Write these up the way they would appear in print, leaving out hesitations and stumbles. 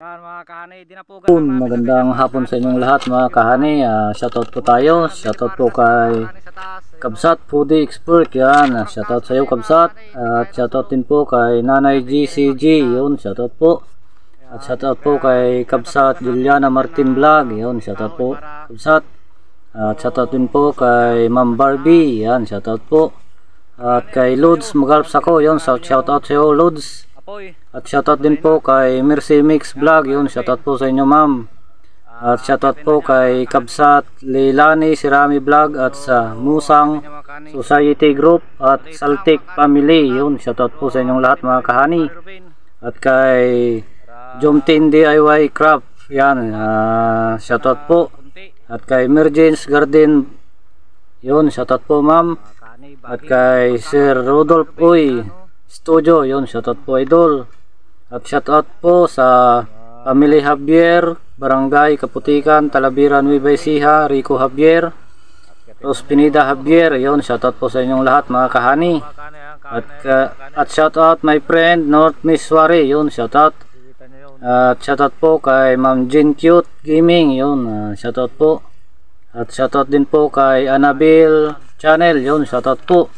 Mga kahani, magandang hapon sa inyong lahat mga kahani. Shoutout po tayo. Shoutout po kay Kabsat Foodie Expert. Yan, shoutout sa iyo Kabsat. At shoutout din po kay Nanay GCG. Yun, shoutout po. At shoutout po kay Kabsat Juliana Martin Vlog. Yun, shoutout po Kabsat. At shoutout din po kay Ma'am Barbie. Yan, shoutout po. At kay Lods Magalps ako. Yun, shoutout sa iyo Lods. At shoutout din po kay Mercy Mix Vlog. Yun, shoutout po sa inyo ma'am. At shoutout po kay Kabsat Leilani Sirami Vlog at sa Musang Society Group at Saltik Family. Yun, shoutout po sa inyong lahat mga kahani. At kay Jomtin DIY Craft. Yan, shoutout po. At kay Emergence Garden. Yun, shoutout po ma'am. At kay Sir Rodolph Uy Studio, yun, shoutout po idol. At shoutout po sa Family Javier, Barangay Kaputikan, Talavera, Nueva Ecija, Rico Javier, Ros Pineda Javier, yun, shoutout po sa inyong lahat mga kahani. At shoutout my friend North Miss Wari, yun, shoutout. At shoutout po kay Ma'am Jean Cute Gaming, yun, shoutout po. At shoutout din po kay Annabelle Channel, yun, shoutout po.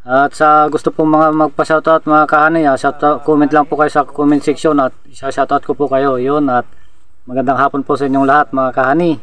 At sa gusto pong mga magpa-shoutout mga kahani, shoutout, comment lang po kayo sa comment section at shoutout ko po kayo. Yun, at magandang hapon po sa inyong lahat mga kahani.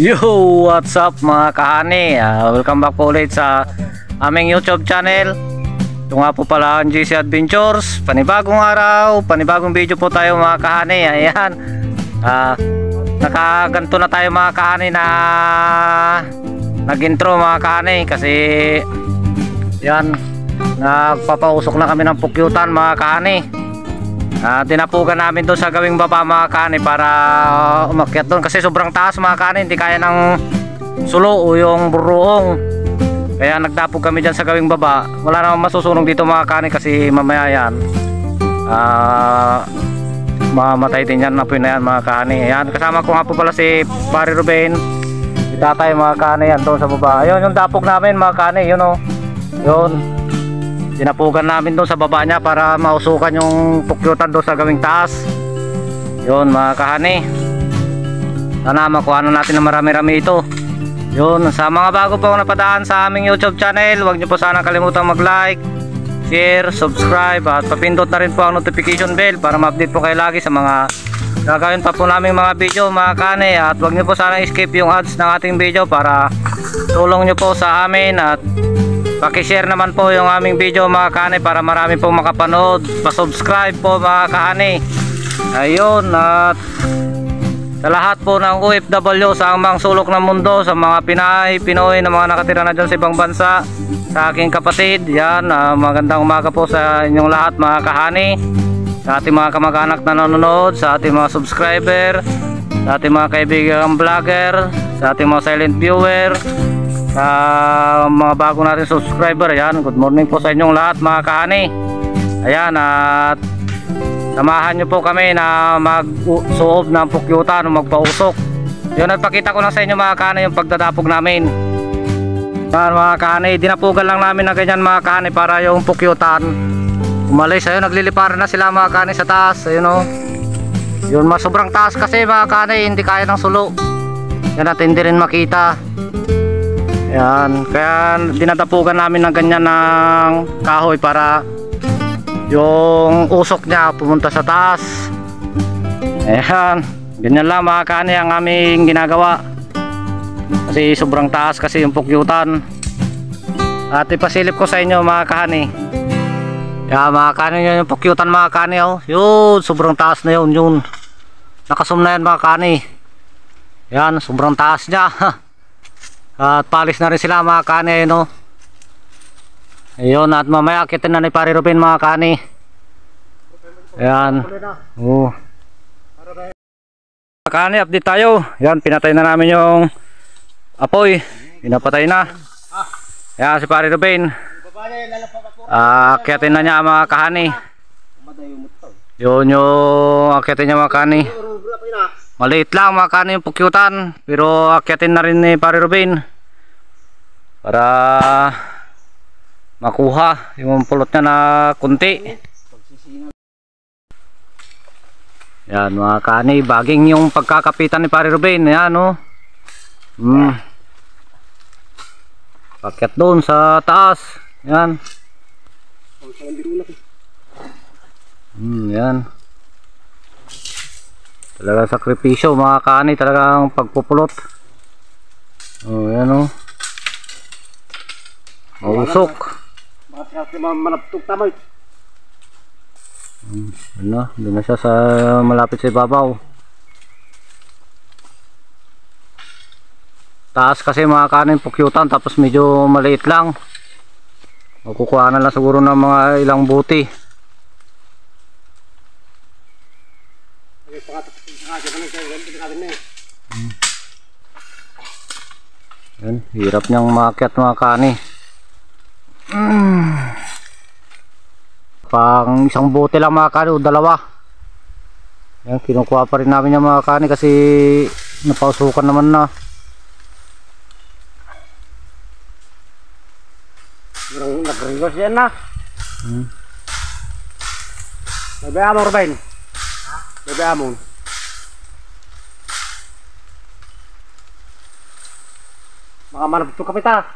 Yo, what's up mga kahani? Welcome back po ulit sa aming YouTube channel. Ito nga po pala ang GC Adventures. Panibagong araw, panibagong video po tayo mga kahani. Ayan, nakaganto na tayo mga kahani na nag-intro mga kahani. Kasi yan, nagpapausok na kami ng pukyutan mga kahani. Tinapugan namin doon sa gawing baba mga kahani para umakyat doon kasi sobrang taas mga kahani, hindi kaya ng sulo o yung buruong, kaya nagtapog kami dyan sa gawing baba. Wala namang masusunog dito mga kahani kasi mamaya yan mamatay din yan, apoy na yan mga kahani. Ayan, kasama ko nga po pala si Pare Ruben, si tatay mga kahani, yan doon sa baba. Ayun yung tapog namin mga kahani, yun o, yun. Tinapugan namin doon sa baba niya para mausukan yung pukyutan doon sa gawing taas. Yun mga kahani, sana makuha na natin na marami-rami ito. Yun, sa mga bago po napadaan sa aming YouTube channel, huwag nyo po sana kalimutang mag-like, share, subscribe at papindot na rin po ang notification bell para ma-update po kayo lagi sa mga gagawin pa po naming mga video mga kahani. At huwag nyo po sana skip yung ads ng ating video para tulong nyo po sa amin. At paki-share naman po yung aming video mga kahani para marami pong makapanood. Pa-subscribe po mga kahani. Ayun, at sa lahat po ng OFW sa amang sulok ng mundo, sa mga Pinoy na mga nakatira na dyan sa ibang bansa, sa aking kapatid, yan, magandang umaga po sa inyong lahat mga kahani. Sa ating mga kamag-anak na nanonood, sa ating mga subscriber, sa ating mga kaibigang vlogger, sa ating mga silent viewer, sa mga bago natin subscriber, ayan, good morning po sa inyong lahat mga kahani. Ayan, at samahan nyo po kami na magsuob ng pukyutan o magpausok. Yun, at pakita ko lang sa inyo mga kahani yung pagdadapog namin. Ayan mga kahani, dinapugan lang namin na ganyan mga kahani para yung pukyutan umalis. Ayun, nagliliparan na sila mga kahani sa taas. Ayun o, yun, sobrang taas kasi mga kahani, hindi kaya ng sulo. Yan, at hindi rin makita. Yan, kaya dinadapugan namin ng ganyan ng kahoy para yung usok niya pumunta sa taas. Ayan, ganyan lang mga kahani ang aming ginagawa kasi sobrang taas kasi yung pukyutan. At ipasilip ko sa inyo mga kahani. Yan mga kahani, yun yung pukyutan mga kahani, oh. Yun, sobrang taas na yun, yun. Nakasum na yan mga kahani. Yan, sobrang taas niya. At palis na rin sila mga kahani, no? Ayun, at mamaya akitin na ni Pare Ruben mga kahani. Ayan. Kani, update tayo. Yan, pinatay na namin yung apoy. Pinapatay na. Yan, si Pare Ruben. Akyatin na niya ang mga kahani. Yun yung akyatin niya mga kahani. Maliit lang mga kahani yung pukyutan. Pero akyatin na rin ni Pare Ruben. Para makuha yung pulot niya na kunti. Yan mga kahani. Baging yung pagkakapitan ni Pare Ruben. Yan o. Pakyat doon sa taas. Yan. Yan. Talagang sakripisyo mga kahani, talagang pagpupulot. Oh, yan oh. Mausok. Ano, doon na siya sa malapit sa ibabaw. Taas kasi mga kanin pukyutan, tapos medyo maliit lang. Makukuha na lang siguro ng mga ilang buti. Yan, hirap niyang maakyat mga kani. Pang isang buti lang mga kani o dalawa. Yan, kinukuha pa rin namin yung mga kani kasi napausukan naman na. Nag-reverse yan na. Bebe amon Ruben. Bebe amon. Makamanap ito kapita.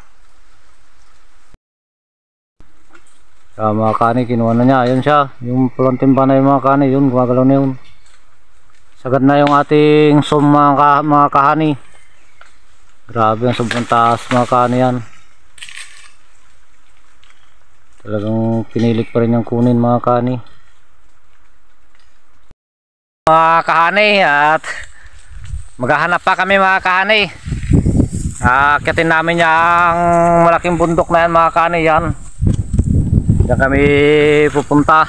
Mga kani kinuha na niya. Ayun siya. Yung pulang timba na yung mga kani. Yun gumagalaw na yun. Sagad na yung ating mga kahani. Grabe ang sobrang taas mga kani yan. Talagang pinilit pa rin yung kunin mga kahani. Mga kahani at maghahanap pa kami mga kahani. Akyatin namin yung malaking bundok na yan mga kahani. Yan. Diyan kami pupunta.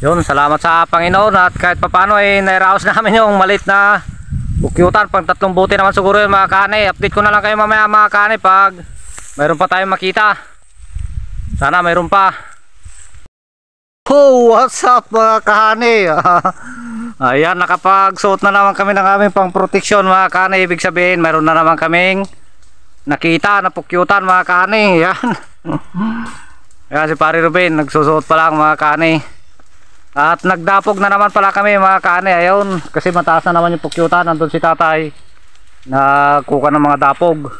Yun, salamat sa Panginoon at kahit papano ay nairaos namin yung malit na bukyutan. Pag 3 buti naman siguro yun mga kahani. Update ko na lang kayo mamaya mga kahani pag mayroon pa tayong makita. Sana mayroon pa. Oh, what's up mga kahani? Ayan, nakapagsuot na naman kami ng aming pang protection mga kahani. Ibig sabihin mayroon na naman kaming nakita na pukyutan mga kahani. Yan. Ayan si Pare Ruben, nagsusuot pa lang mga kahani. At nagdapog na naman pala kami mga kahani. Ayun, kasi mataas na naman yung pukyutan. Nandun si tatay nagkuka ng mga dapog.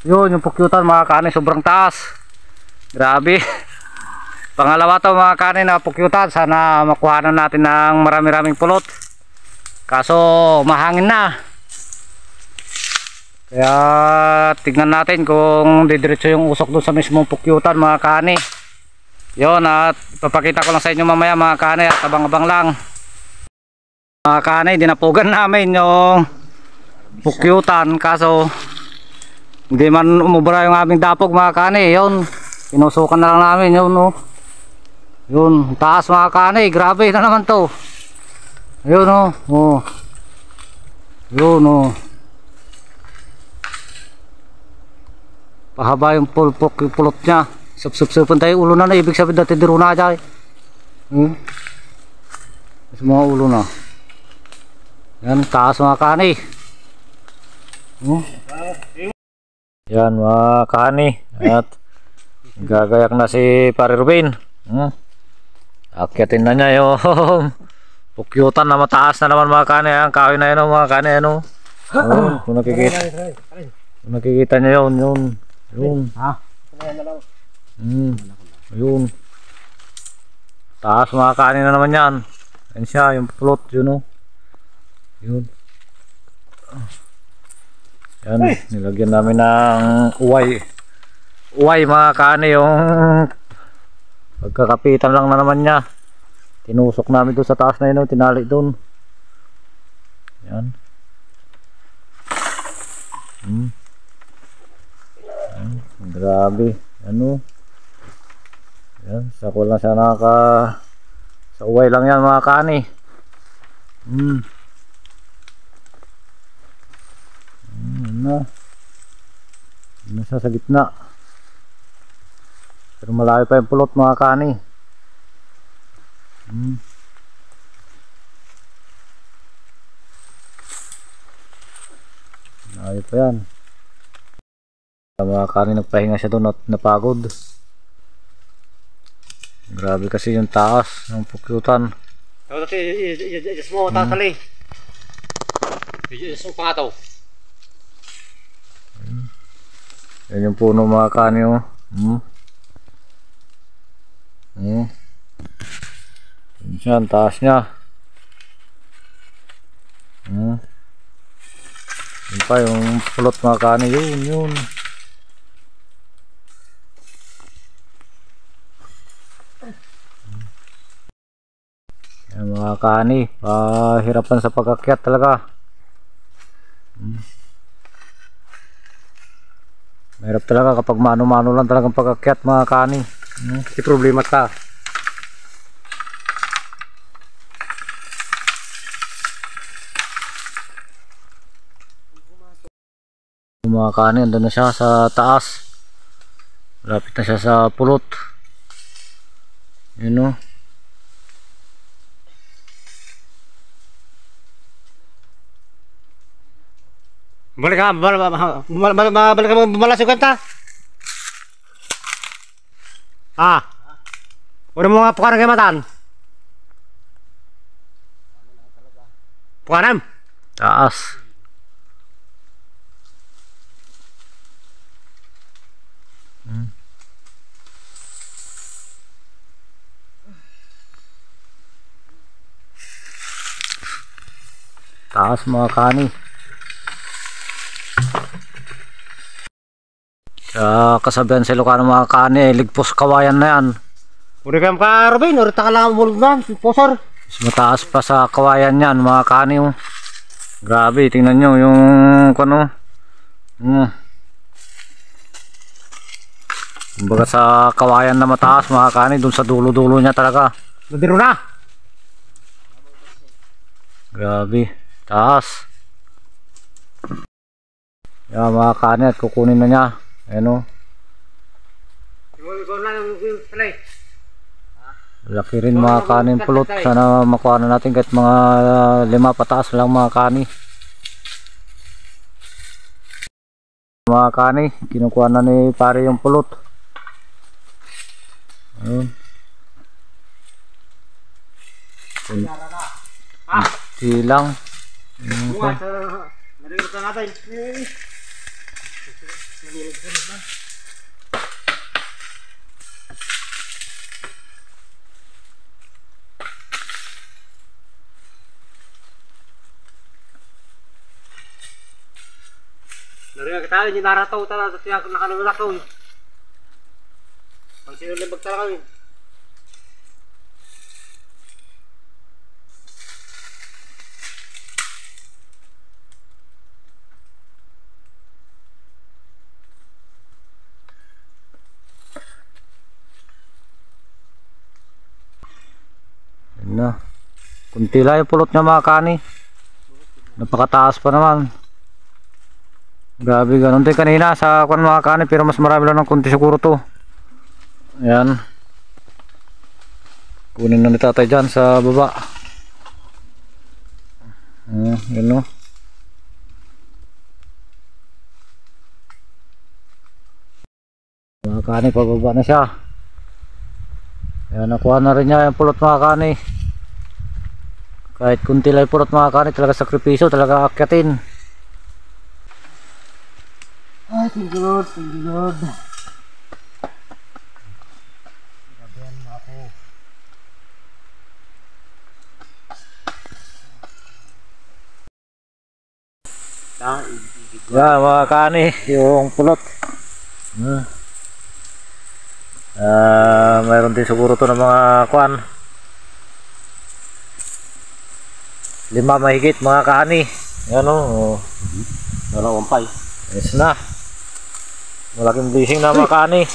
Yun, yung pukyutan mga kahani sobrang taas. Grabe. Pangalawa to mga kanin na pukyutan. Sana makuhanan natin ng marami-raming pulot. Kaso mahangin na. Kaya tignan natin kung didiretso yung usok doon sa mismong pukyutan mga kani. Yun, at papakita ko lang sa inyo mamaya mga kani. At abang-abang lang mga kani, dinapugan namin yung pukyutan. Kaso hindi man umubra yung aming dapog mga kani. Yun, inusukan na lang namin yun no. Yun, taas mga kani, grabe na naman to. Ayun no. Oh. Yun no. Pahaba yung pulot niya. Sup-sup-supan tayo ulo na ibig sabihin dati diro na dyan. Mas mga ulo na. Yan, taas mga kani. Yan mga kani. At gagayak na si Pare Ruben. Akyatin na niya yung pukyutan na mataas na naman mga kani. Ang kahoy na yun mga kani. Ano? Kung nakikita niya yun. Yun. Yun. Taas mga kani na naman yan. Yan siya yung plot yun. Yun. Yan. Nilagyan namin ng uway. Uway mga kani yung pagkakapitan lang na naman niya. Tinusok namin doon sa taas na yun, tinali doon. Yan. Grabe. Ano? Yan, sako lang siya sa uway lang yan mga kani. Ano? Ano siya sa gitna. Pero malayo pa yung pulot mga kani. Malayo pa yan. Mga kani nagpahinga siya doon at napagod. Grabe kasi yung taas ng pukyutan. Ito kasi, i-adjust mo, tatali. I-adjust mo pa nga to. Yan yung puno mga kani oh. Yan siya, ang taas niya. Yun pa yung pulot mga kani, yun. Yan mga kani, pahirapan sa pag-akyat talaga. Mahirap talaga kapag mano-mano lang talagang pag-akyat mga kani. Kasi problema ka. Yung mga kani, andun na siya sa taas. Malapit na siya sa pulot. Yun o. Balik ka, balik ka bumalas yung kanta. Udah mo nga pukaran kayo matan. Pukaran? Taas. Taas mga kani. Sa kasabihan sa Ilocano mga kani, ligpos kawayan na yan. Udah kayo ka Robin, udah taka lang mulog na, posor. Mas mataas pa sa kawayan yan mga kani. Oh. Grabe, tingnan nyo yung ano. Kumbaga sa kawayan na mataas mga kani, dun sa dulo-dulo niya talaga. Nadiro na. Grabe, taas. Yan mga kani at kukunin na niya. Ayan o. Laki rin mga kanin pulot. Sana makuha na natin kahit mga 5 pataas lang mga kani. Mga kani, kinukuha na ni pare yung pulot. Ayun. Silang. Narinig ka natin. Narinig kita, hindi narataw talaga sa tiyak nakalulak ko. Pag sinulibag talaga yun. Na. Kunti lang yung pulot niya mga kani. Napakataas pa naman. Grabe, ganun din kanina sa kwan mga kani, pero mas marami lang ng kunti siguro to. Ayan. Kunin na ni tatay dyan sa baba. Yun o. Mga kani, pababa na siya. Ayan, nakuha na rin niya yung pulot mga kani. Kahit kunti lang pulot mga kani, talaga sakripisyo, talaga akyatin. Ay, thank you Lord, thank you Lord. Gabihan mo ako. Yan mga kani, yung pulot. Mayroon din siguro to ng mga kwan. 5 mahigit mga kani. Yan o. Dalawang pay. Yes na. Malaking blessing na mga kani.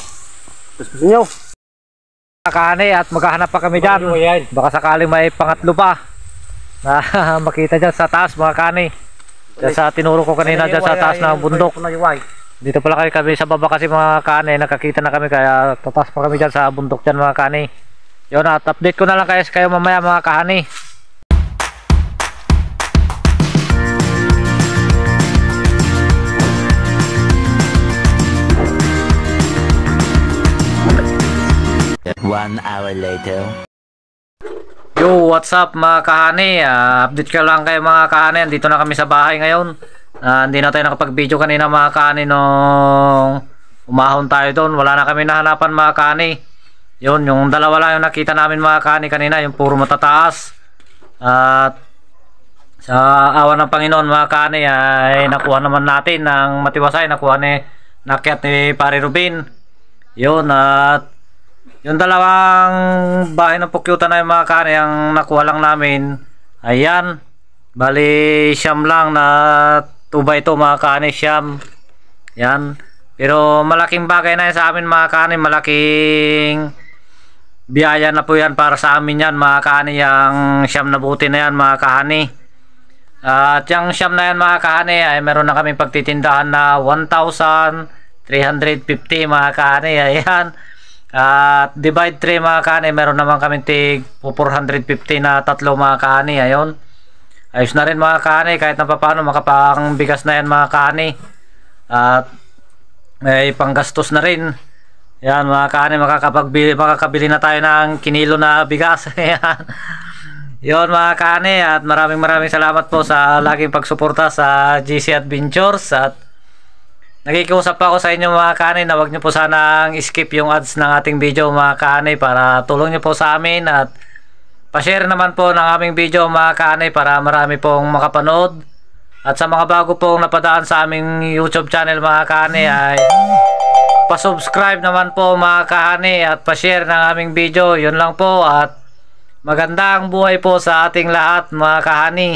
Gusto nyo? Mga kani, at maghahanap pa kami dyan. Baka sakaling may pangatlo pa na makita dyan sa taas mga kani. Dyan sa tinuro ko kanina dyan sa taas ng bundok. Dito pala kami sa baba kasi mga kani, nakakita na kami kaya tataas pa kami dyan sa bundok dyan mga kani. Yun at update ko na lang kayo mamaya mga kahani. One hour later. Yo, what's up mga kahani? Update ko lang kayo mga kahani. Andito na kami sa bahay ngayon. Hindi na tayo nakapag-video kanina mga kahani nung umahon tayo doon. Wala na kami nahanapan mga kahani. Yun, yung dalawa lang yung nakita namin mga kahani kanina, yung puro matataas. At sa awa ng Panginoon mga kahani ay nakuha naman natin ng matiwasay. Nakyat ni Pare Ruben. Yun, at yung dalawang bahay ng pukyutan na yung mga kahani ang nakuha lang namin. Ayan, bali siyam lang na 2x2 mga kahani, siyam. Yan, pero malaking bagay na yan sa amin mga kahani. Malaking biyaya na po yan para sa amin yan mga kahani, yung siyam na buti na yan mga kahani. At yung siyam na yan mga kahani ay meron na kaming pagtitindahan na 1,350 mga kahani. Ayan, at divide 3 mga kahani, meron naman kaming tig 450 na tatlo mga kahani. Ayun, ayos na rin mga kahani, kahit na paano makapangbigas na yan mga kahani. At may panggastos na rin. Yan mga kahani, makakabili na tayo ng kinilo na bigas. Yan. Yun mga kahani, at maraming salamat po sa laging pagsuporta sa GC Adventures. At nakikiusap ako sa inyo mga kahani na wag nyo po sanang skip yung ads ng ating video mga kahani, para tulong nyo po sa amin. At pa-share naman po ng aming video mga kahani para marami pong makapanood. At sa mga bago pong napadaan sa aming YouTube channel mga kahani ay pa-subscribe naman po mga kahani at pa-share ng aming video. Yun lang po, at magandang buhay po sa ating lahat mga kahani.